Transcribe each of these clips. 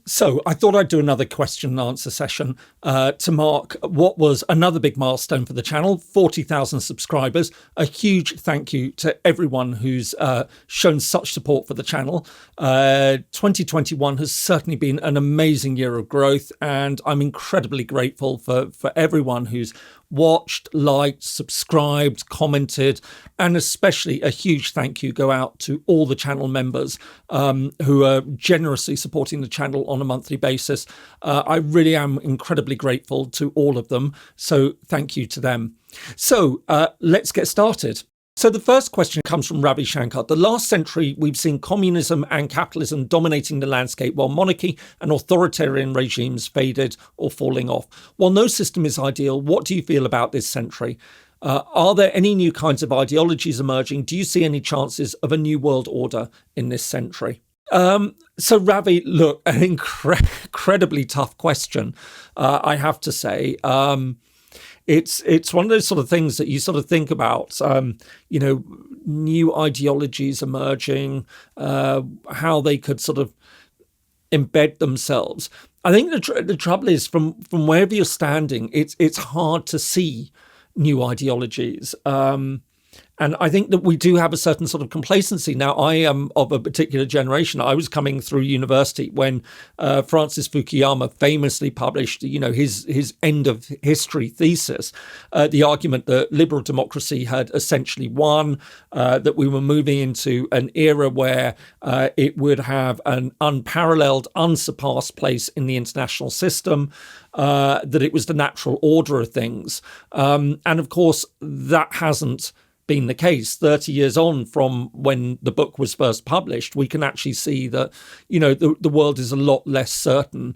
So I thought I'd do another question and answer session to mark what was another big milestone for the channel, 40,000 subscribers. A huge thank you to everyone who's shown such support for the channel. 2021 has certainly been an amazing year of growth, and I'm incredibly grateful for everyone who's watched, liked, subscribed, commented, and especially a huge thank you go out to all the channel members who are generously supporting the channel on a monthly basis. I really am incredibly grateful to all of them, so thank you to them. So let's get started. So the first question comes from Ravi Shankar. The last century, we've seen communism and capitalism dominating the landscape while monarchy and authoritarian regimes faded or falling off. While no system is ideal, what do you feel about this century? Are there any new kinds of ideologies emerging? Do you see any chances of a new world order in this century? So Ravi, look, an incredibly tough question, I have to say. It's one of those sort of things that you sort of think about, new ideologies emerging, how they could sort of embed themselves. I think the trouble is from wherever you're standing, it's hard to see new ideologies. And I think that we do have a certain sort of complacency. Now, I am of a particular generation. I was coming through university when Francis Fukuyama famously published, his end of history thesis, the argument that liberal democracy had essentially won, that we were moving into an era where it would have an unparalleled, unsurpassed place in the international system, that it was the natural order of things. And of course, that hasn't been the case. 30 years on from when the book was first published, we can actually see that, the world is a lot less certain,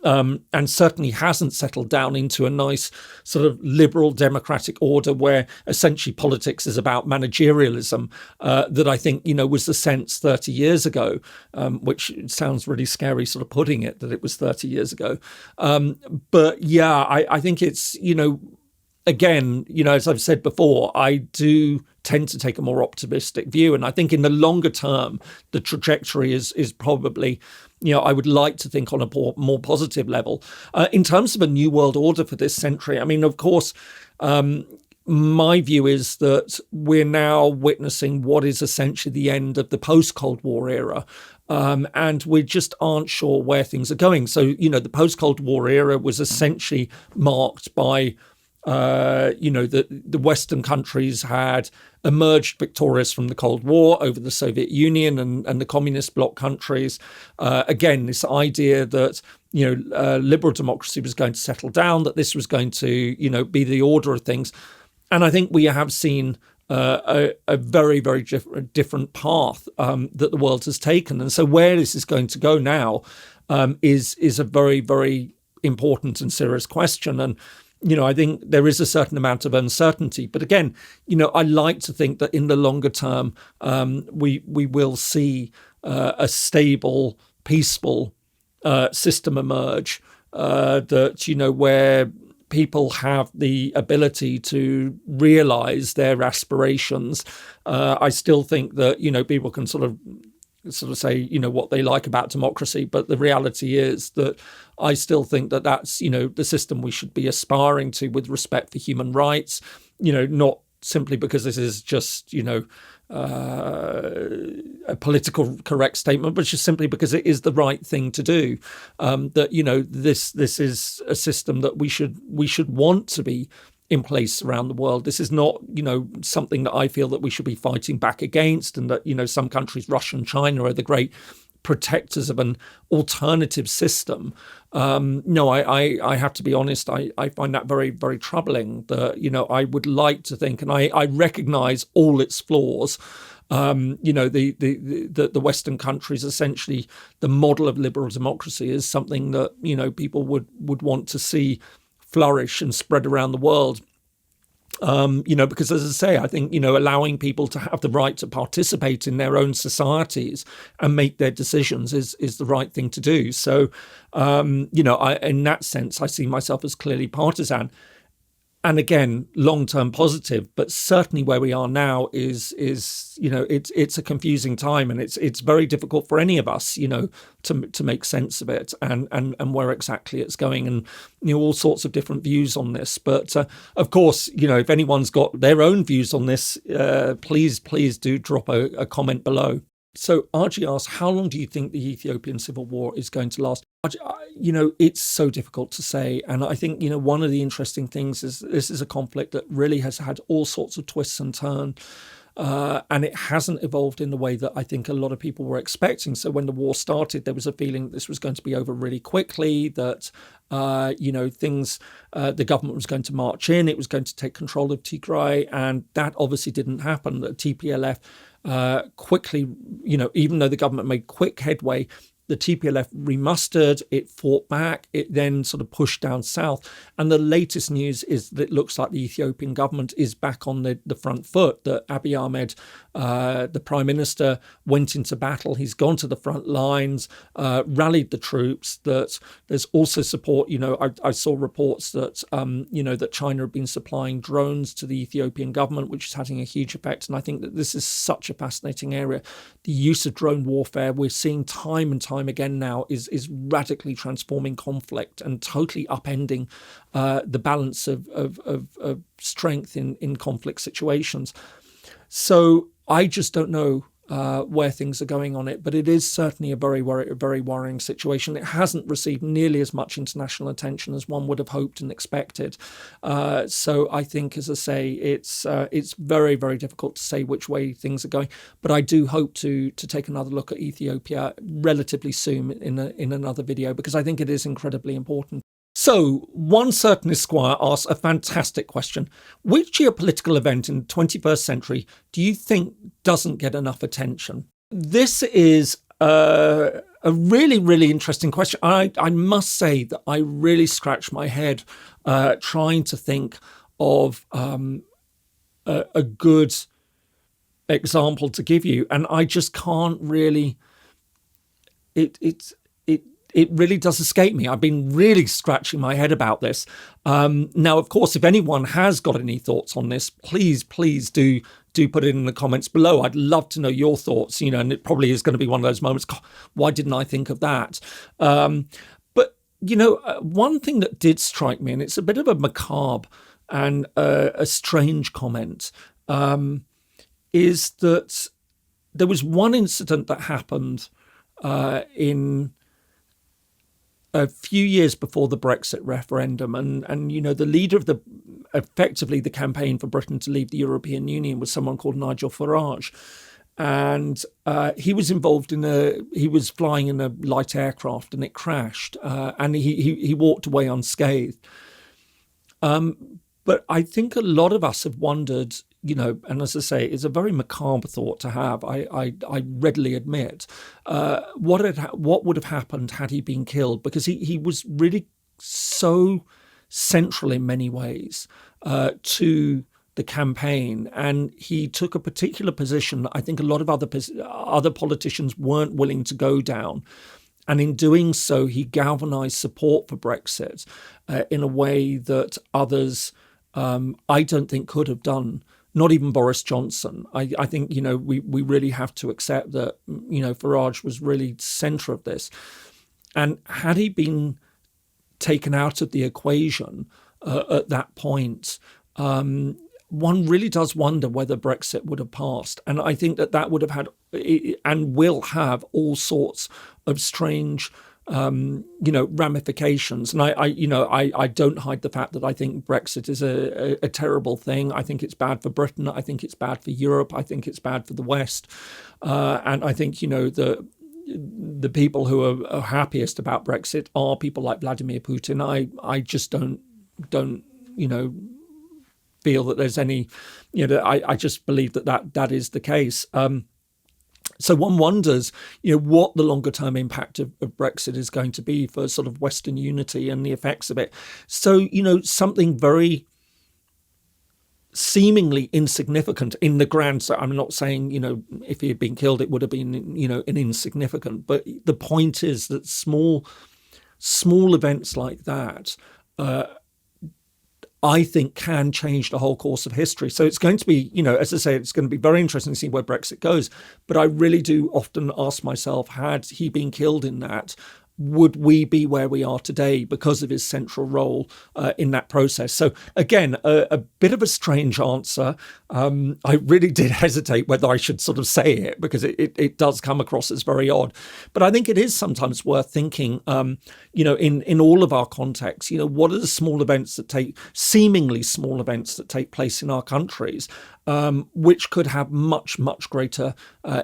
and certainly hasn't settled down into a nice sort of liberal democratic order where essentially politics is about managerialism, that I think, was the sense 30 years ago, which sounds really scary sort of putting it that it was 30 years ago. But yeah, I think it's, again, as I've said before, I do tend to take a more optimistic view. And I think in the longer term, the trajectory is probably, I would like to think on a more positive level. In terms of a new world order for this century, I mean, of course, my view is that we're now witnessing what is essentially the end of the post-Cold War era. And we just aren't sure where things are going. So, the post-Cold War era was essentially marked by the Western countries had emerged victorious from the Cold War over the Soviet Union and the communist bloc countries. Again, this idea that, liberal democracy was going to settle down, that this was going to, be the order of things. And I think we have seen a very, very different path that the world has taken. And so where this is going to go now is a very, very important and serious question. And I think there is a certain amount of uncertainty. But again, I like to think that in the longer term, we will see a stable, peaceful system emerge, that, where people have the ability to realize their aspirations. I still think that, people can sort of say, what they like about democracy. But the reality is that I still think that that's, the system we should be aspiring to with respect for human rights, not simply because this is just, a political correct statement, but just simply because it is the right thing to do. That, this is a system that we should want to be in place around the world. This is not, something that I feel that we should be fighting back against, and that, some countries, Russia and China, are the great protectors of an alternative system. No, I have to be honest, I find that very, very troubling. That, I would like to think, and I recognize all its flaws. The Western countries, essentially the model of liberal democracy, is something that, people would want to see flourish and spread around the world. Because as I say, I think, allowing people to have the right to participate in their own societies and make their decisions is the right thing to do. So, in that sense, I see myself as clearly partisan. and again, long-term positive, but certainly where we are now is it's a confusing time, and it's very difficult for any of us, to make sense of it and where exactly it's going, and all sorts of different views on this. But of course, if anyone's got their own views on this, please do drop a comment below. So RG asks, how long do you think the Ethiopian civil war is going to last? It's so difficult to say. And I think, one of the interesting things is this is a conflict that really has had all sorts of twists and turns. And it hasn't evolved in the way that I think a lot of people were expecting. So when the war started, there was a feeling that this was going to be over really quickly, that, the government was going to march in, it was going to take control of Tigray. And that obviously didn't happen. The TPLF quickly, even though the government made quick headway, the TPLF remustered, it fought back, it then sort of pushed down south. And the latest news is that it looks like the Ethiopian government is back on the front foot, that Abiy Ahmed, the prime minister, went into battle. He's gone to the front lines, rallied the troops, that there's also support. I saw reports that, that China had been supplying drones to the Ethiopian government, which is having a huge effect. And I think that this is such a fascinating area. The use of drone warfare, we're seeing time and time again now, is radically transforming conflict and totally upending the balance of strength in conflict situations. So I just don't know where things are going on it, but it is certainly a very worrying situation. It hasn't received nearly as much international attention as one would have hoped and expected. So I think, as I say, it's very difficult to say which way things are going. But I do hope to take another look at Ethiopia relatively soon in another video, because I think it is incredibly important. So, one certain Esquire asks a fantastic question. Which geopolitical event in the 21st century do you think doesn't get enough attention? This is a really interesting question. I must say that I really scratch my head trying to think of a good example to give you. And I just can't really... It really does escape me. I've been really scratching my head about this. Now, of course, if anyone has got any thoughts on this, please do put it in the comments below. I'd love to know your thoughts, and it probably is going to be one of those moments, why didn't I think of that? But, one thing that did strike me, and it's a bit of a macabre and a strange comment, is that there was one incident that happened in a few years before the Brexit referendum, and the leader of effectively the campaign for Britain to leave the European Union was someone called Nigel Farage, and he was involved he was flying in a light aircraft and it crashed, and he walked away unscathed. But I think a lot of us have wondered, and as I say, it's a very macabre thought to have, I readily admit, what would have happened had he been killed, because he was really so central in many ways to the campaign, and he took a particular position that I think a lot of other politicians weren't willing to go down. And in doing so, he galvanized support for Brexit in a way that others, I don't think, could have done. Not even Boris Johnson. I think, we really have to accept that, Farage was really centre of this. And had he been taken out of the equation at that point, one really does wonder whether Brexit would have passed. And I think that would have had and will have all sorts of strange ramifications. And I don't hide the fact that I think Brexit is a terrible thing. I think it's bad for Britain. I think it's bad for Europe. I think it's bad for the West. And I think, the people who are happiest about Brexit are people like Vladimir Putin. I just don't feel that there's any, I just believe that is the case. So one wonders, what the longer term impact of Brexit is going to be for sort of Western unity and the effects of it. So, something very seemingly insignificant in the grand. So I'm not saying, if he had been killed, it would have been, an insignificant. But the point is that small events like that I think can change the whole course of history. So it's going to be, as I say, it's going to be very interesting to see where Brexit goes. But I really do often ask myself, had he been killed in that, would we be where we are today because of his central role in that process? So again, a bit of a strange answer. I really did hesitate whether I should sort of say it because it does come across as very odd. But I think it is sometimes worth thinking, in all of our contexts, what are the seemingly small events that take place in our countries, which could have much, much greater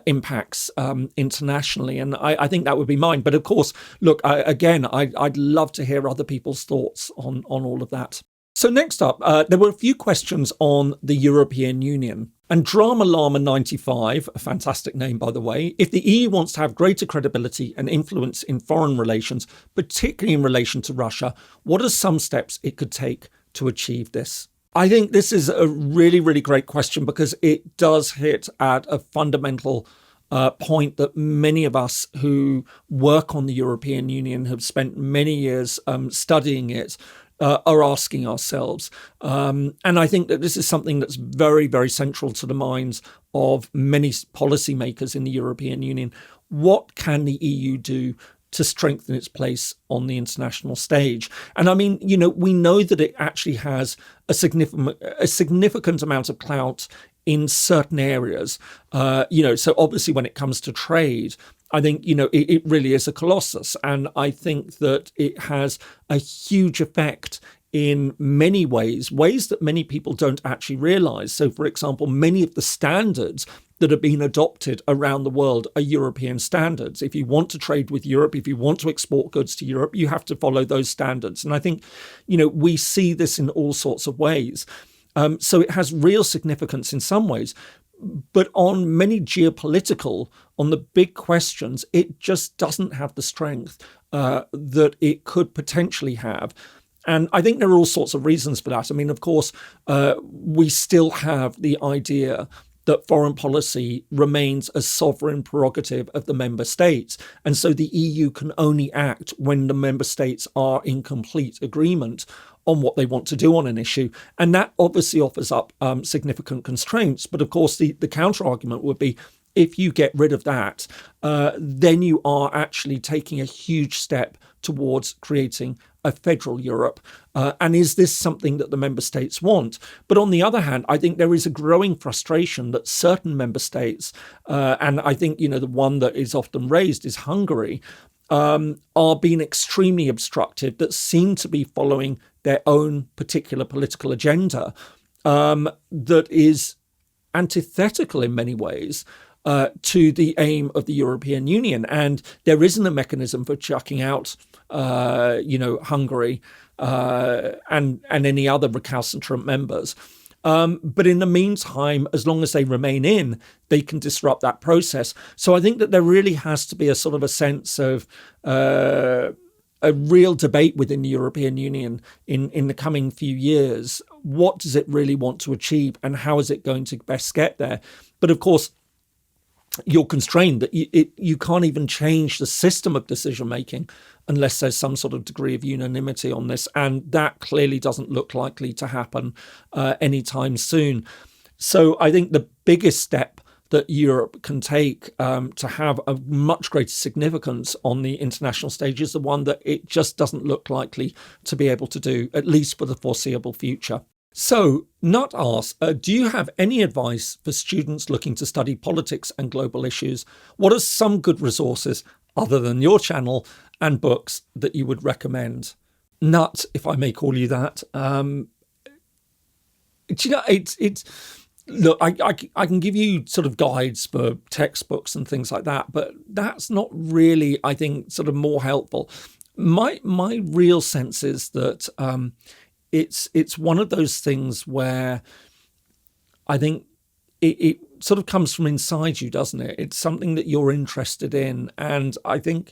impacts internationally. And I think that would be mine. But of course, look, I'd love to hear other people's thoughts on all of that. So next up, there were a few questions on the European Union. And Drama Llama 95, a fantastic name, by the way, if the EU wants to have greater credibility and influence in foreign relations, particularly in relation to Russia, what are some steps it could take to achieve this? I think this is a really, really great question because it does hit at a fundamental point that many of us who work on the European Union have spent many years studying it are asking ourselves. And I think that this is something that's very, very central to the minds of many policymakers in the European Union. What can the EU do to strengthen its place on the international stage? And I mean, we know that it actually has a significant amount of clout in certain areas. So obviously when it comes to trade, I think, it really is a colossus. And I think that it has a huge effect in many ways that many people don't actually realize. So, for example, many of the standards that have been adopted around the world are European standards. If you want to trade with Europe, if you want to export goods to Europe, you have to follow those standards. And I think, we see this in all sorts of ways. So it has real significance in some ways. But on many geopolitical, on the big questions, it just doesn't have the strength that it could potentially have. And I think there are all sorts of reasons for that. I mean, of course, we still have the idea that foreign policy remains a sovereign prerogative of the member states. And so the EU can only act when the member states are in complete agreement on what they want to do on an issue. And that obviously offers up significant constraints. But of course, the counter argument would be, if you get rid of that, then you are actually taking a huge step towards creating a federal Europe. And is this something that the member states want? But on the other hand, I think there is a growing frustration that certain member states, and I think, the one that is often raised is Hungary, are being extremely obstructive, that seem to be following their own particular political agenda that is antithetical in many ways to the aim of the European Union. And there isn't a mechanism for chucking out, Hungary and any other recalcitrant members. But in the meantime, as long as they remain in, they can disrupt that process. So I think that there really has to be a sort of a sense of a real debate within the European Union in the coming few years. What does it really want to achieve and how is it going to best get there? But of course, you're constrained that you can't even change the system of decision making unless there's some sort of degree of unanimity on this. And that clearly doesn't look likely to happen anytime soon. So I think the biggest step that Europe can take to have a much greater significance on the international stage is the one that it just doesn't look likely to be able to do, at least for the foreseeable future. So, Nut asks, do you have any advice for students looking to study politics and global issues? What are some good resources, other than your channel, and books that you would recommend? Nut, if I may call you that. Look, I can give you sort of guides for textbooks and things like that, but that's not really, I think, sort of more helpful. My real sense is that it's one of those things where I think it sort of comes from inside you, doesn't it? It's something that you're interested in. And I think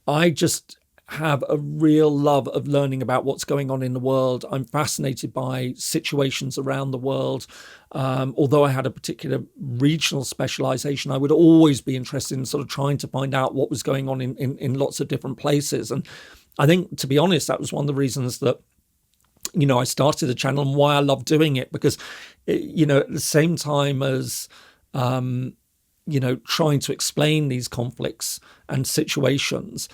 I just have a real love of learning about what's going on in the world. I'm fascinated by situations around the world. Although I had a particular regional specialization, I would always be interested in sort of trying to find out what was going on in lots of different places. And I think, to be honest, that was one of the reasons that I started the channel and why I love doing it, because, at the same time as, trying to explain these conflicts and situations,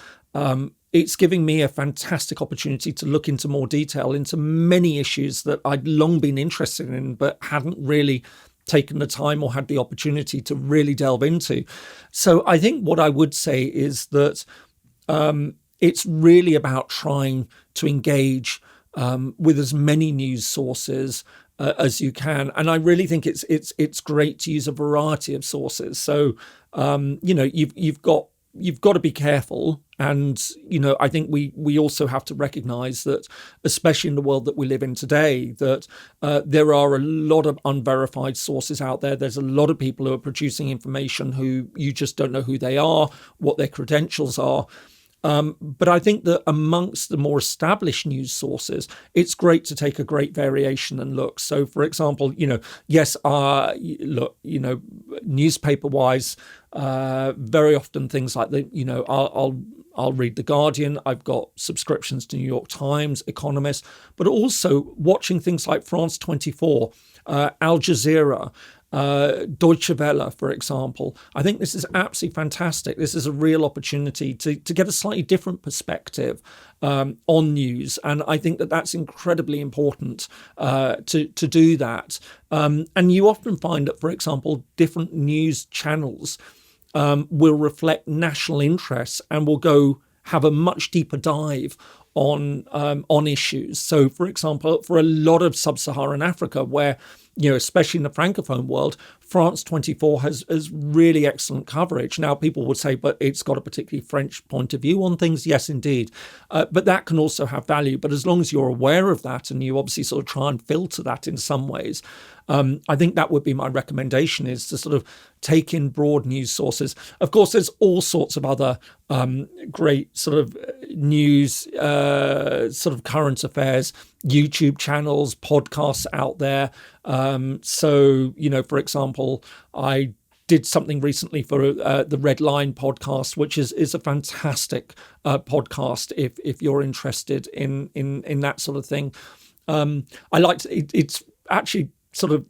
it's giving me a fantastic opportunity to look into more detail into many issues that I'd long been interested in, but hadn't really taken the time or had the opportunity to really delve into. So I think what I would say is that it's really about trying to engage with as many news sources as you can, and I really think it's great to use a variety of sources. So you've got to be careful, and I think we also have to recognise that, especially in the world that we live in today, that there are a lot of unverified sources out there. There's a lot of people who are producing information who you just don't know who they are, what their credentials are. But I think that amongst the more established news sources, it's great to take a great variation and look. So, for example, yes, look, newspaper-wise, very often things like I'll read The Guardian. I've got subscriptions to New York Times, Economist, but also watching things like France 24, Al Jazeera, Deutsche Welle, for example. I think this is absolutely fantastic. This is a real opportunity to get a slightly different perspective on news, and I think that that's incredibly important to do that. And you often find that, for example, different news channels will reflect national interests and will go have a much deeper dive on issues. So, for example, for a lot of sub-Saharan Africa, where especially in the Francophone world, France 24 has really excellent coverage. Now, people would say, but it's got a particularly French point of view on things. Yes, indeed. But that can also have value. But as long as you're aware of that and you obviously sort of try and filter that in some ways, I think that would be my recommendation, is to sort of take in broad news sources. Of course, there's all sorts of other great sort of news, sort of current affairs, YouTube channels, podcasts out there. So, for example, I did something recently for the Red Line podcast, which is a fantastic podcast if you're interested in that sort of thing. I liked it. It's actually sort of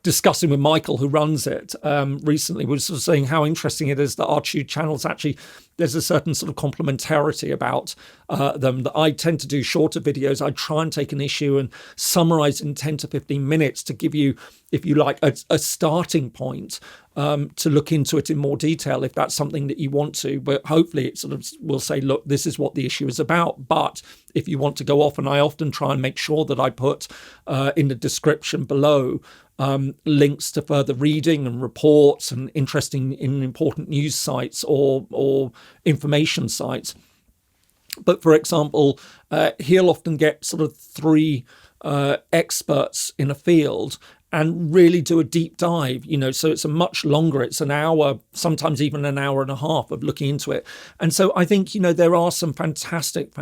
discussing with Michael, who runs it, recently, was sort of saying how interesting it is that our two channels actually, there's a certain sort of complementarity about them. That I tend to do shorter videos. I try and take an issue and summarize in 10 to 15 minutes to give you, if you like, a starting point to look into it in more detail, if that's something that you want to. But hopefully it sort of will say, look, this is what the issue is about. But if you want to go off, and I often try and make sure that I put in the description below links to further reading and reports and important news sites or information sites. But for example, he'll often get sort of three experts in a field and really do a deep dive, so it's a much longer, it's an hour, sometimes even an hour and a half of looking into it. And so I think, there are some fantastic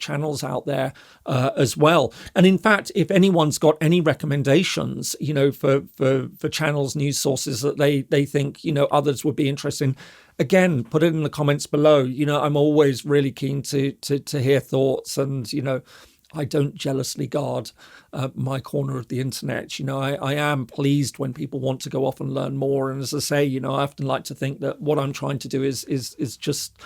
channels out there as well. And in fact, if anyone's got any recommendations, for channels, news sources that they think, others would be interested in, again, put it in the comments below. I'm always really keen to hear thoughts, and, I don't jealously guard my corner of the internet. I am pleased when people want to go off and learn more. And as I say, I often like to think that what I'm trying to do is just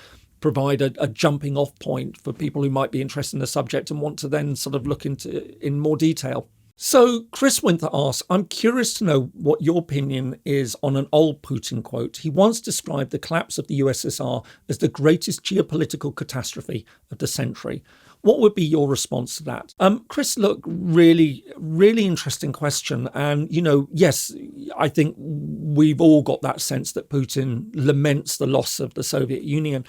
provide a jumping off point for people who might be interested in the subject and want to then sort of look into in more detail. So Chris Winther asks, I'm curious to know what your opinion is on an old Putin quote. He once described the collapse of the USSR as the greatest geopolitical catastrophe of the century. What would be your response to that? Chris, look, really, really interesting question. And, yes, I think we've all got that sense that Putin laments the loss of the Soviet Union.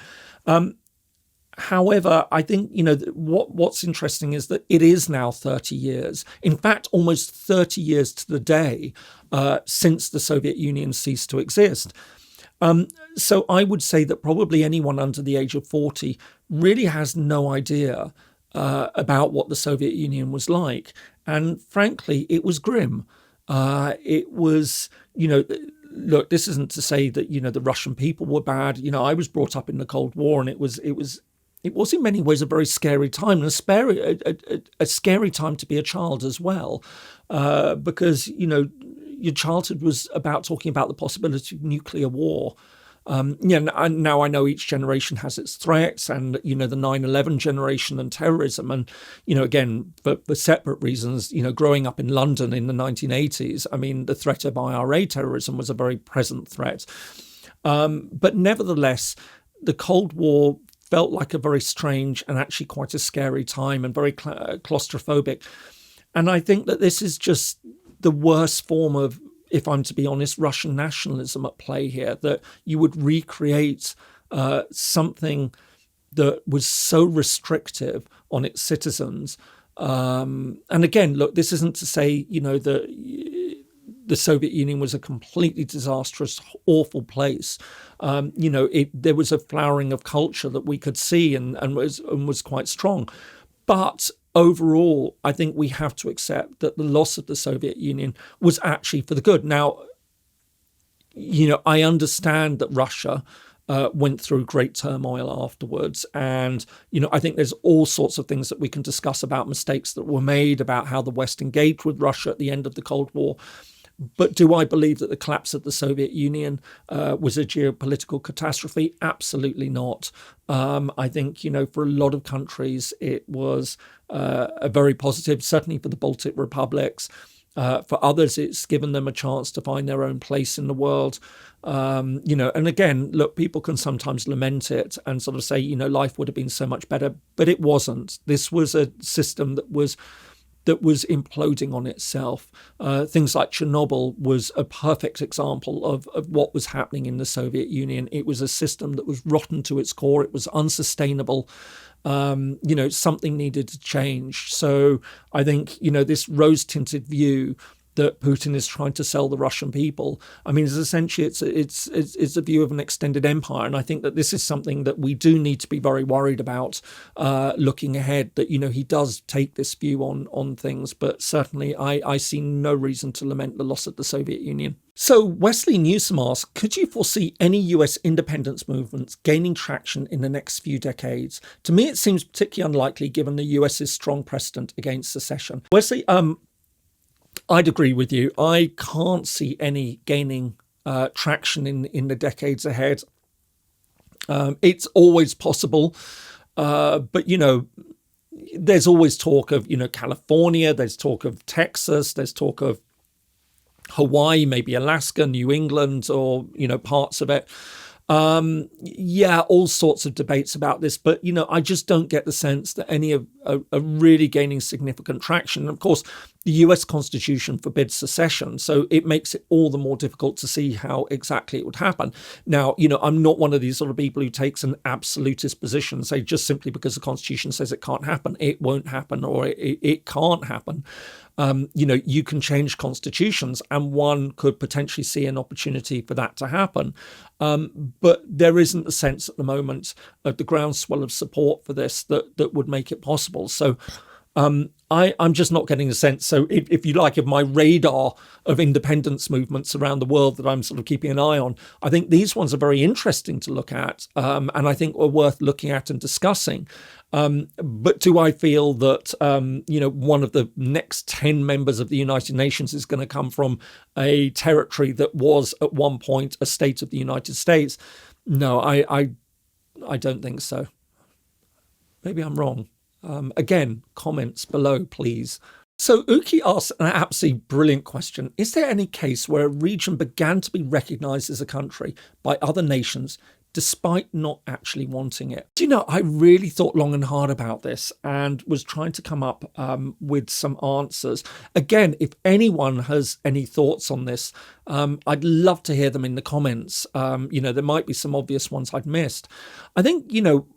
However, I think, what's interesting is that it is now 30 years, in fact, almost 30 years to the day since the Soviet Union ceased to exist. So I would say that probably anyone under the age of 40 really has no idea about what the Soviet Union was like. And frankly, it was grim. It was, look, this isn't to say that, the Russian people were bad. I was brought up in the Cold War, and it was it was in many ways a very scary time, and a scary time to be a child as well, because, your childhood was about talking about the possibility of nuclear war. Now I know each generation has its threats, and, the 9/11 generation and terrorism. And, again, for separate reasons, growing up in London in the 1980s, I mean, the threat of IRA terrorism was a very present threat. But nevertheless, the Cold War felt like a very strange and actually quite a scary time, and very claustrophobic. And I think that this is just the worst form of, if I'm to be honest, Russian nationalism at play here, that you would recreate something that was so restrictive on its citizens. And again, look, this isn't to say, that the Soviet Union was a completely disastrous, awful place. There was a flowering of culture that we could see and was quite strong. But overall, I think we have to accept that the loss of the Soviet Union was actually for the good. Now, I understand that Russia went through great turmoil afterwards. And, I think there's all sorts of things that we can discuss about mistakes that were made, about how the West engaged with Russia at the end of the Cold War. But do I believe that the collapse of the Soviet Union was a geopolitical catastrophe? Absolutely not. I think, for a lot of countries, it was a very positive, certainly for the Baltic republics. For others, it's given them a chance to find their own place in the world. And again, look, people can sometimes lament it and sort of say, life would have been so much better, but it wasn't. This was a system that was imploding on itself. Things like Chernobyl was a perfect example of what was happening in the Soviet Union. It was a system that was rotten to its core. It was unsustainable. Something needed to change. So I think, this rose-tinted view that Putin is trying to sell the Russian people, I mean, essentially it's a view of an extended empire. And I think that this is something that we do need to be very worried about looking ahead, that, he does take this view on things. But certainly I see no reason to lament the loss of the Soviet Union. So Wesley Newsom asks, could you foresee any US independence movements gaining traction in the next few decades? To me, it seems particularly unlikely given the US's strong precedent against secession. Wesley, I'd agree with you. I can't see any gaining traction in the decades ahead. It's always possible, but there's always talk of California. There's talk of Texas. There's talk of Hawaii, maybe Alaska, New England, or parts of it. All sorts of debates about this, but I just don't get the sense that any are really gaining significant traction. And of course, the US Constitution forbids secession, so it makes it all the more difficult to see how exactly it would happen. Now, I'm not one of these sort of people who takes an absolutist position, say just simply because the Constitution says it can't happen, it won't happen, or it can't happen. You can change constitutions, and one could potentially see an opportunity for that to happen. But there isn't a sense at the moment of the groundswell of support for this that would make it possible. So I'm just not getting a sense. So if you like, of my radar of independence movements around the world that I'm sort of keeping an eye on, I think these ones are very interesting to look at, and I think are worth looking at and discussing. But do I feel that, one of the next 10 members of the United Nations is going to come from a territory that was at one point a state of the United States? No, I don't think so. Maybe I'm wrong. Again, comments below, please. So Uki asks an absolutely brilliant question. Is there any case where a region began to be recognised as a country by other nations despite not actually wanting it? Do you know, I really thought long and hard about this and was trying to come up with some answers. Again, if anyone has any thoughts on this, I'd love to hear them in the comments. There might be some obvious ones I'd missed. I think,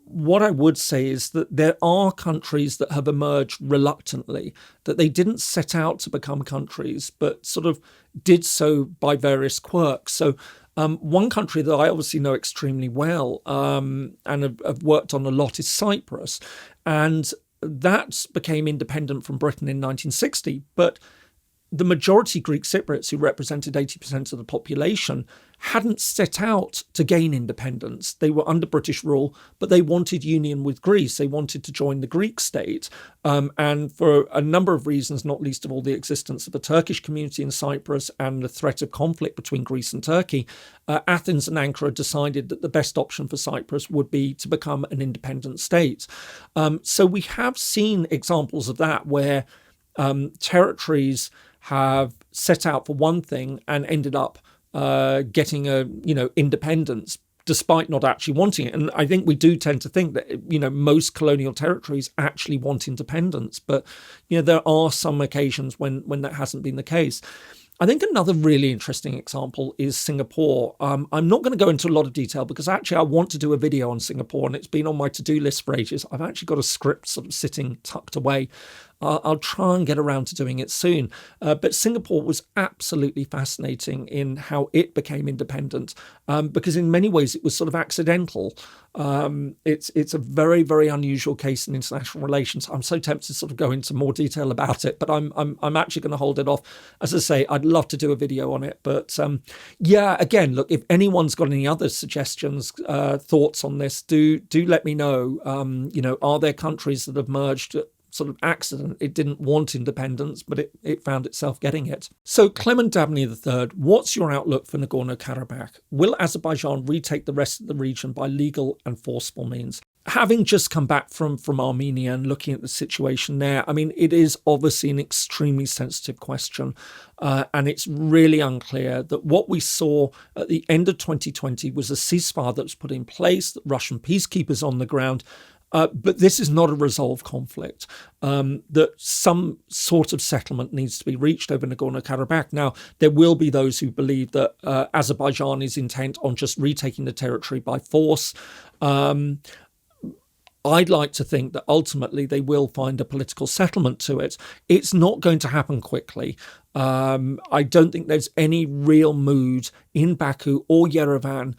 what I would say is that there are countries that have emerged reluctantly, that they didn't set out to become countries, but sort of did so by various quirks. So one country that I obviously know extremely well and have worked on a lot is Cyprus. And that became independent from Britain in 1960. But the majority Greek Cypriots, who represented 80% of the population, hadn't set out to gain independence. They were under British rule, but they wanted union with Greece. They wanted to join the Greek state. And for a number of reasons, not least of all the existence of a Turkish community in Cyprus and the threat of conflict between Greece and Turkey, Athens and Ankara decided that the best option for Cyprus would be to become an independent state. So we have seen examples of that where territories have set out for one thing and ended up getting independence despite not actually wanting it. And I think we do tend to think that, most colonial territories actually want independence. But, there are some occasions when that hasn't been the case. I think another really interesting example is Singapore. I'm not going to go into a lot of detail because actually I want to do a video on Singapore and it's been on my to-do list for ages. I've actually got a script sort of sitting tucked away. I'll try and get around to doing it soon. But Singapore was absolutely fascinating in how it became independent because in many ways it was sort of accidental. It's a very, very unusual case in international relations. I'm so tempted to sort of go into more detail about it, but I'm actually going to hold it off. As I say, I'd love to do a video on it. But again, look, if anyone's got any other suggestions, thoughts on this, do let me know. Are there countries that have merged sort of accident? It didn't want independence, but it found itself getting it. So Clement Dabney III, what's your outlook for Nagorno-Karabakh? Will Azerbaijan retake the rest of the region by legal and forceful means? Having just come back from Armenia and looking at the situation there, I mean, it is obviously an extremely sensitive question. And it's really unclear that what we saw at the end of 2020 was a ceasefire that was put in place, that Russian peacekeepers on the ground. But this is not a resolved conflict, that some sort of settlement needs to be reached over Nagorno-Karabakh. Now, there will be those who believe that Azerbaijan is intent on just retaking the territory by force. I'd like to think that ultimately they will find a political settlement to it. It's not going to happen quickly. I don't think there's any real mood in Baku or Yerevan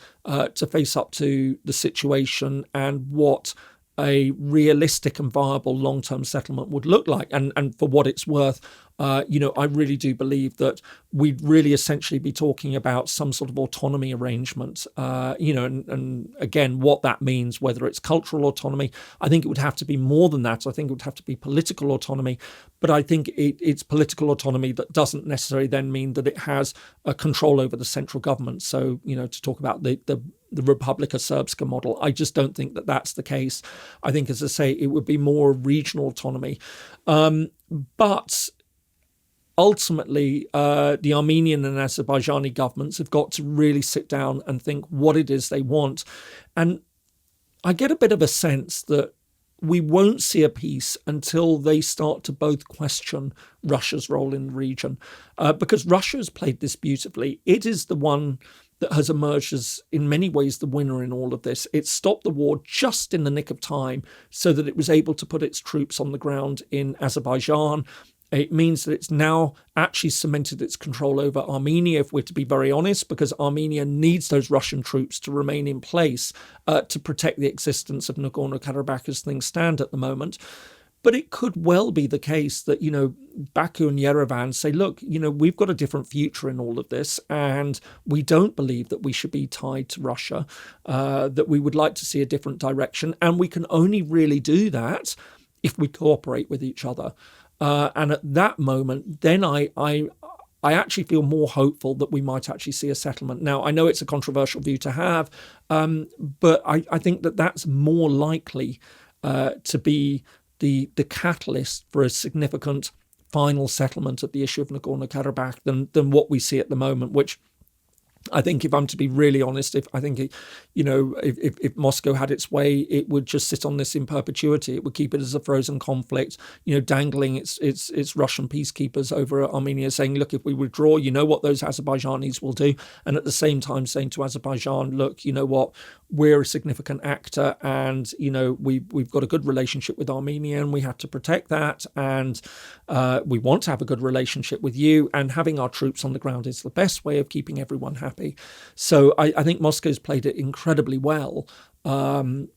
to face up to the situation and what a realistic and viable long-term settlement would look like. And for what it's worth, I really do believe that we'd really essentially be talking about some sort of autonomy arrangement, and again, what that means, whether it's cultural autonomy, I think it would have to be more than that. I think it would have to be political autonomy, but I think it's political autonomy that doesn't necessarily then mean that it has a control over the central government. So, to talk about the Republika Srpska model, I just don't think that that's the case. I think, as I say, it would be more regional autonomy. But ultimately, the Armenian and Azerbaijani governments have got to really sit down and think what it is they want. And I get a bit of a sense that we won't see a peace until they start to both question Russia's role in the region, because Russia has played this beautifully. It is the one that has emerged as, in many ways, the winner in all of this. It stopped the war just in the nick of time so that it was able to put its troops on the ground in Azerbaijan. It means that it's now actually cemented its control over Armenia, if we're to be very honest, because Armenia needs those Russian troops to remain in place to protect the existence of Nagorno-Karabakh as things stand at the moment. But it could well be the case that, Baku and Yerevan say, look, we've got a different future in all of this, and we don't believe that we should be tied to Russia, that we would like to see a different direction. And we can only really do that if we cooperate with each other. And at that moment, then I actually feel more hopeful that we might actually see a settlement. Now, I know it's a controversial view to have, but I think that that's more likely to be the catalyst for a significant final settlement of the issue of Nagorno-Karabakh than what we see at the moment, which I think, if I'm to be really honest, if Moscow had its way, it would just sit on this in perpetuity. It would keep it as a frozen conflict, dangling its Russian peacekeepers over Armenia, saying, look, if we withdraw, you know what those Azerbaijanis will do. And at the same time saying to Azerbaijan, look, you know what, we're a significant actor and, we've got a good relationship with Armenia and we have to protect that. And we want to have a good relationship with you. And having our troops on the ground is the best way of keeping everyone happy. So I think Moscow's played it incredibly well. and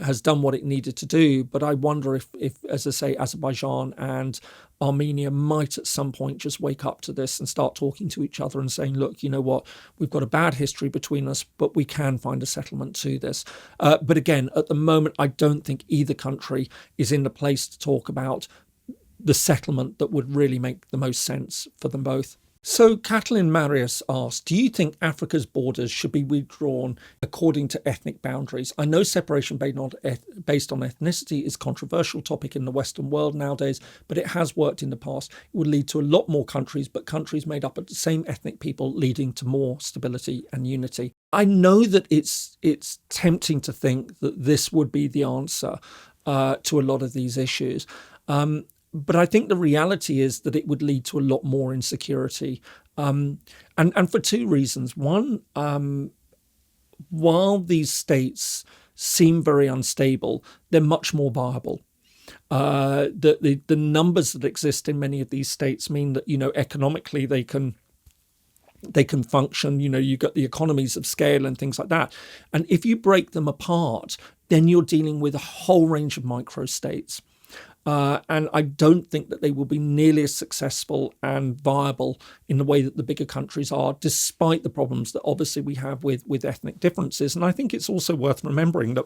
has done what it needed to do. But I wonder if, as I say, Azerbaijan and Armenia might at some point just wake up to this and start talking to each other and saying, look, you know what, we've got a bad history between us, but we can find a settlement to this. But again, at the moment, I don't think either country is in the place to talk about the settlement that would really make the most sense for them both. So Catalin Marius asked, do you think Africa's borders should be withdrawn according to ethnic boundaries? I know separation based on ethnicity is a controversial topic in the Western world nowadays, but it has worked in the past. It would lead to a lot more countries, but countries made up of the same ethnic people, leading to more stability and unity. I know that it's tempting to think that this would be the answer to a lot of these issues. But I think the reality is that it would lead to a lot more insecurity, and for two reasons. One, while these states seem very unstable, they're much more viable. The numbers that exist in many of these states mean that, you know, economically they can function. You know, you've got the economies of scale and things like that. And if you break them apart, then you're dealing with a whole range of microstates. And I don't think that they will be nearly as successful and viable in the way that the bigger countries are, despite the problems that obviously we have with ethnic differences. And I think it's also worth remembering that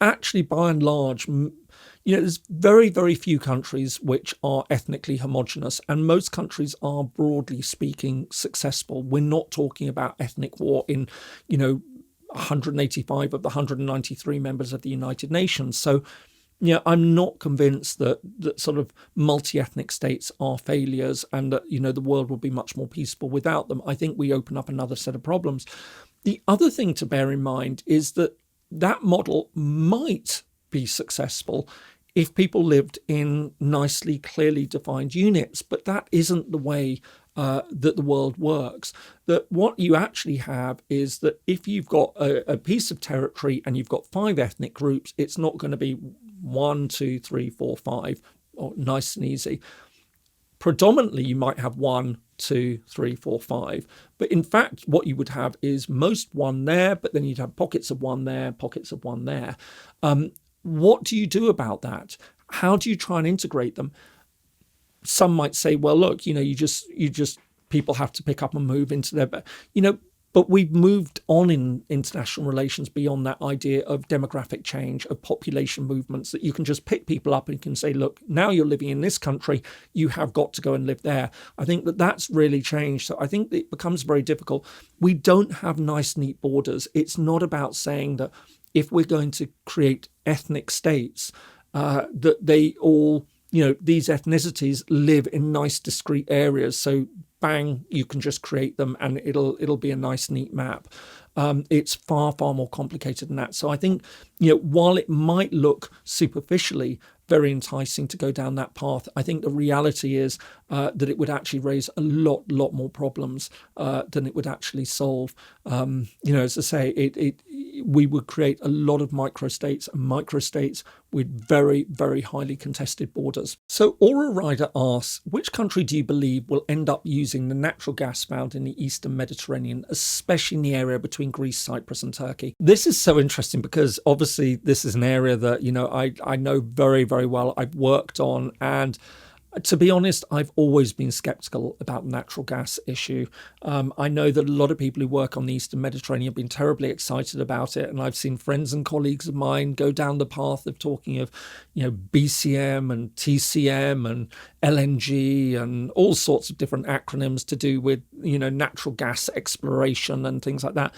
actually, by and large, you know, there's very, very few countries which are ethnically homogenous, and most countries are, broadly speaking, successful. We're not talking about ethnic war in, you know, 185 of the 193 members of the United Nations. So, yeah, I'm not convinced that sort of multi-ethnic states are failures and that, you know, the world will be much more peaceful without them. I think we open up another set of problems. The other thing to bear in mind is that that model might be successful if people lived in nicely, clearly defined units, but that isn't the way that the world works. That what you actually have is that if you've got a piece of territory and you've got 5 ethnic groups, it's not going to be 1, 2, 3, 4, 5, or nice and easy. Predominantly, you might have 1, 2, 3, 4, 5. But in fact, what you would have is most 1 there, but then you'd have pockets of 1 there, pockets of 1 there. What do you do about that? How do you try and integrate them? Some might say, well, look, you know, you just people have to pick up and move into their, you know, but we've moved on in international relations beyond that idea of demographic change, of population movements, that you can just pick people up and you can say, look, now you're living in this country, you have got to go and live there. I think that that's really changed. So I think it becomes very difficult. We don't have nice, neat borders. It's not about saying that if we're going to create ethnic states, that they all, you know, these ethnicities live in nice, discrete areas. So bang, you can just create them and it'll be a nice, neat map. It's far, far more complicated than that. So I think, you know, while it might look superficially very enticing to go down that path, I think the reality is that it would actually raise a lot more problems than it would actually solve. You know, as I say, we would create a lot of microstates with very, very highly contested borders. So Aura Ryder asks, which country do you believe will end up using the natural gas found in the Eastern Mediterranean, especially in the area between Greece, Cyprus and Turkey? This is so interesting because obviously this is an area that, you know, I know very, very well. I've worked on, and to be honest, I've always been skeptical about the natural gas issue. I know that a lot of people who work on the Eastern Mediterranean have been terribly excited about it, and I've seen friends and colleagues of mine go down the path of talking of, you know, BCM and TCM and LNG and all sorts of different acronyms to do with, you know, natural gas exploration and things like that.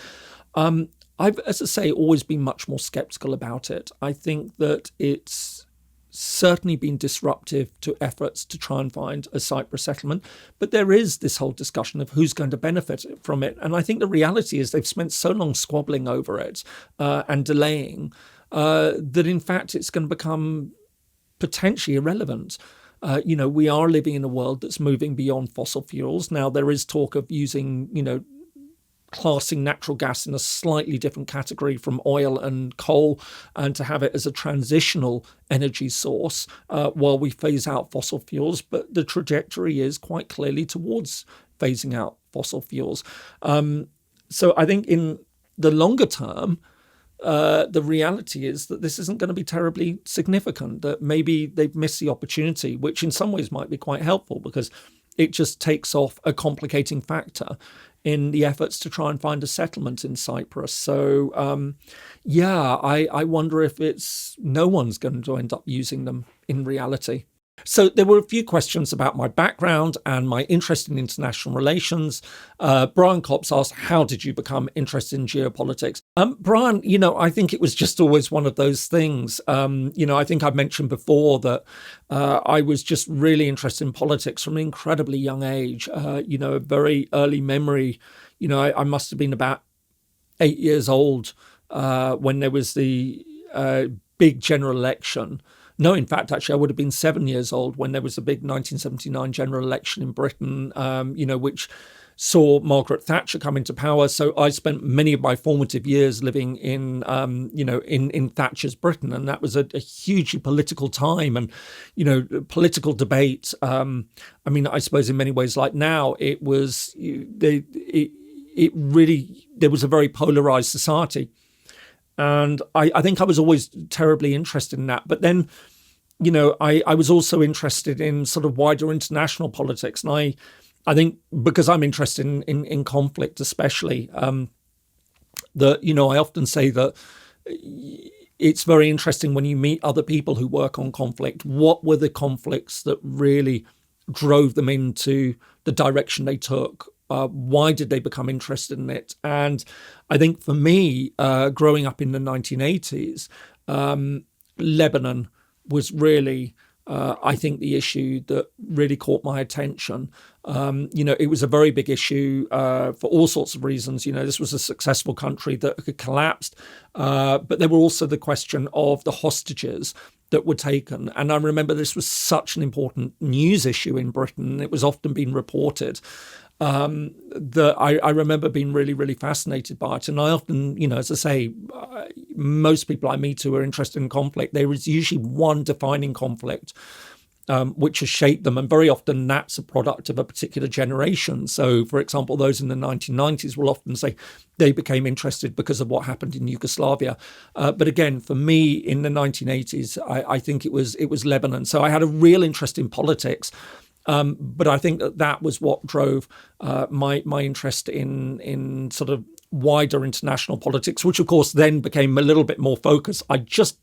I've, as I say, always been much more skeptical about it. I think that it's certainly been disruptive to efforts to try and find a Cyprus settlement. But there is this whole discussion of who's going to benefit from it. And I think the reality is they've spent so long squabbling over it and delaying that in fact it's going to become potentially irrelevant. You know, we are living in a world that's moving beyond fossil fuels. Now, there is talk of using, you know, classing natural gas in a slightly different category from oil and coal, and to have it as a transitional energy source while we phase out fossil fuels. But the trajectory is quite clearly towards phasing out fossil fuels. So I think in the longer term, the reality is that this isn't going to be terribly significant, that maybe they've missed the opportunity, which in some ways might be quite helpful because it just takes off a complicating factor in the efforts to try and find a settlement in Cyprus. So, I wonder if no one's going to end up using them in reality. So there were a few questions about my background and my interest in international relations. Brian Copps asked, how did you become interested in geopolitics? Brian, I think it was just always one of those things. I think I've mentioned before that I was just really interested in politics from an incredibly young age. A very early memory. I must have been about 8 years old when there was the big general election. No, in fact, actually, I would have been 7 years old when there was a big 1979 general election in Britain, which saw Margaret Thatcher come into power. So I spent many of my formative years living in Thatcher's Britain, and that was a hugely political time, and political debate. I suppose in many ways, like now, it was there was a very polarized society. And I think I was always terribly interested in that. But then, I was also interested in sort of wider international politics. And I think because I'm interested in conflict, especially, that, I often say that it's very interesting when you meet other people who work on conflict. What were the conflicts that really drove them into the direction they took? Why did they become interested in it? And I think for me, growing up in the 1980s, Lebanon was really, I think, the issue that really caught my attention. It was a very big issue for all sorts of reasons. This was a successful country that had collapsed, but there were also the question of the hostages that were taken. And I remember this was such an important news issue in Britain. It was often being reported. That I remember being really, really fascinated by it. And I often, as I say, most people I meet who are interested in conflict, there is usually one defining conflict which has shaped them. And very often that's a product of a particular generation. So, for example, those in the 1990s will often say they became interested because of what happened in Yugoslavia. But again, for me, in the 1980s, I think it was Lebanon. So I had a real interest in politics. But I think that was what drove my interest in sort of wider international politics, which of course then became a little bit more focused. I just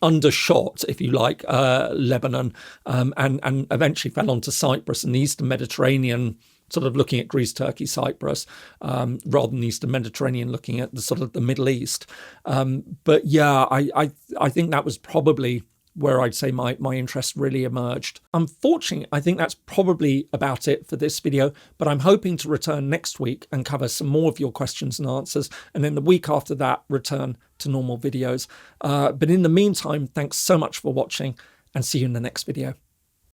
undershot, if you like, Lebanon, and eventually fell onto Cyprus and the Eastern Mediterranean, sort of looking at Greece, Turkey, Cyprus, rather than the Eastern Mediterranean, looking at the sort of the Middle East. But yeah, I think that was probably where I'd say my interest really emerged. Unfortunately, I think that's probably about it for this video, but I'm hoping to return next week and cover some more of your questions and answers, and then the week after that, return to normal videos. But in the meantime, thanks so much for watching, and see you in the next video.